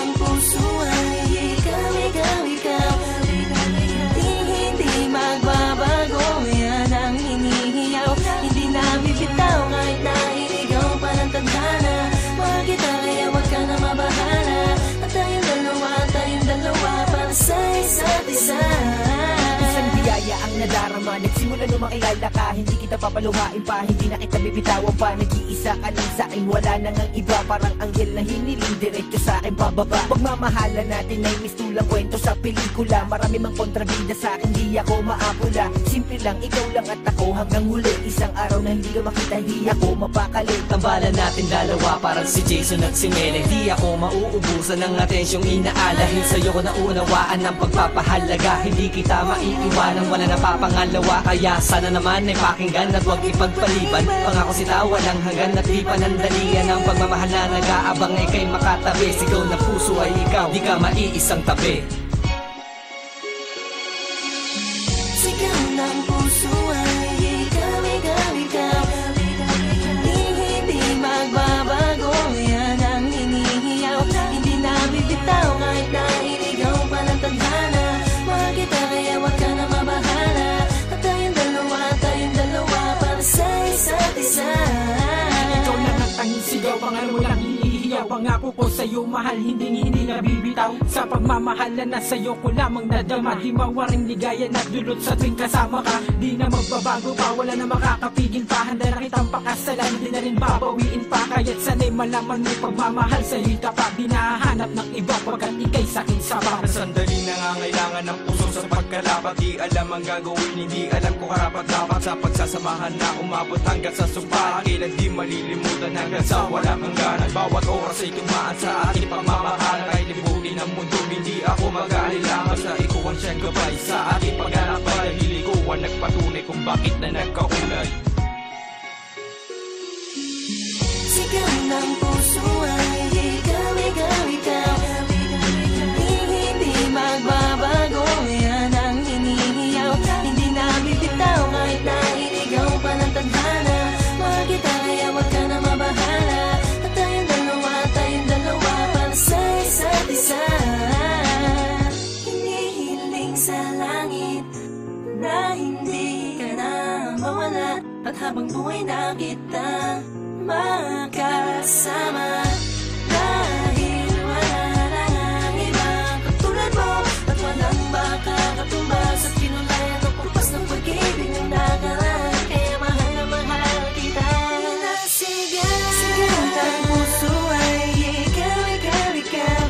ng puso ay ikaw, ikaw, ikaw. Hindi magbabago, yan ang hinihiyaw. Hindi na bibitaw kahit nailigaw pa ng tadhana. Mahal kita kaya wag ka na mabahala. At tayong dalawa para sa isa't isa. Isang biyaya ang nadarama, nagsimula nung makilala ka. Hindi kita papaluhain pa, hindi na kita bibitawan pa. Nag-iisa ka lang sa'kin, wala nang ang iba. Parang anghel na hiniling, diretso sa'kin pababa. Pagmamahala natin ay mistulang kwento sa pelikula. Marami mang kontrabida sa'kin, di ako maapula. Simple lang, ikaw lang at ako hanggang huli. Isang araw na hindi ka makita, di ako mapakali. Tambalan natin dalawa parang si Jason at si Mele. Di ako mauubusan ng atensyong inaalahin. Sa'yo ko naunawaan ng pagpapahalaga. Hindi kita maiiwanan, wala na papangalawa. Kaya sana naman ay pakinggan at huwag ipagpaliban. Pangako sita walang hanggan at di panandalian. Ang pagmamahal na nag-aabang ay kay makatabi. Sigaw na puso ay ikaw, di ka maiisang tabi. Sigaw ng puso ay ikaw, ikaw, ikaw. Hindi magbabago, yan ang hinihiyaw. Hindi na bibitaw kahit nailigaw pa ng tadhana. Mahal kita kaya wag ka na mabahala. At tayong dalawa para sa isa't isa. Ikaw lang ang tanging sigaw, pangalan mo lang hinihiyaw. Pangako ko sa'yo mahal, hindi nabibitaw. Sa pagmamahala na sa'yo ko lamang nadama. Di mawaring ligaya na dulot sa tuwing kasama ka. Di na magbabago pa, wala na makakapigil pa. Handa na kitang pakasalan, di na rin babawiin pa. Kaya't sanay malaman mo pagmamahal sa'yo'y tapat. Di nahanap ng iba pagkat ika'y sakin sapat. Sandali nangangailangan ng puso sa pagkalapat. Di alam ang gagawin, hindi alam kung karapat-dapat. Sa pagsasamahan na umabot hanggang sa sumpa. Kailan di malilimutan hanggang sa walang hangganan. Bawat oras ay tumaan sa ating pagmamahalan. Kahit libutin ang mundo, hindi ako mag-alala. Basta ikaw ang siyang gabay sa ating paglalakbay. Dahil ikaw ang nagpatunay kung bakit na nagkaulay. Sigaw ng puso ay ikaw, ikaw, ikaw. Hindi magbabago, yan ang hinihiyaw. Hindi na bibitaw kahit nailigaw pa ng tadhana. Mahal kita kaya wag ka na mabahala. At tayong dalawa para sa isa't isa. Hinihiling sa langit na hindi ka na mawala. At habang buhay na kita makasama. Dahil wala na ang iba katulad mo. At walang makakatumbas at kinulayan o kumpas ng pag-ibig ng nakaraan. Kaya mahal na mahal kita. Sigaw ng puso ay ikaw, ikaw, ikaw.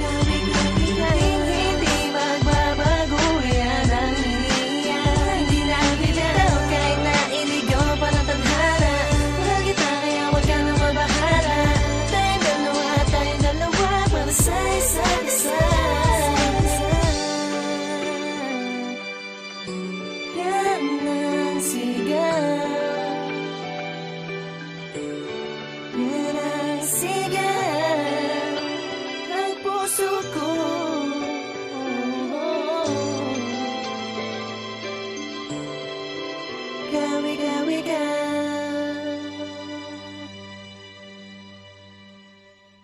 Hindi magbabago, yan ang hinihiyaw. Hindi na bibitaw kahit nailigaw pa ng tadhana. Mahal kita kaya wag ka na mabahala. Tayong dalawa para sa isa't isa. Yan ang sigaw. Yan ang sigaw ng puso ko. Ikaw, ikaw, ikaw.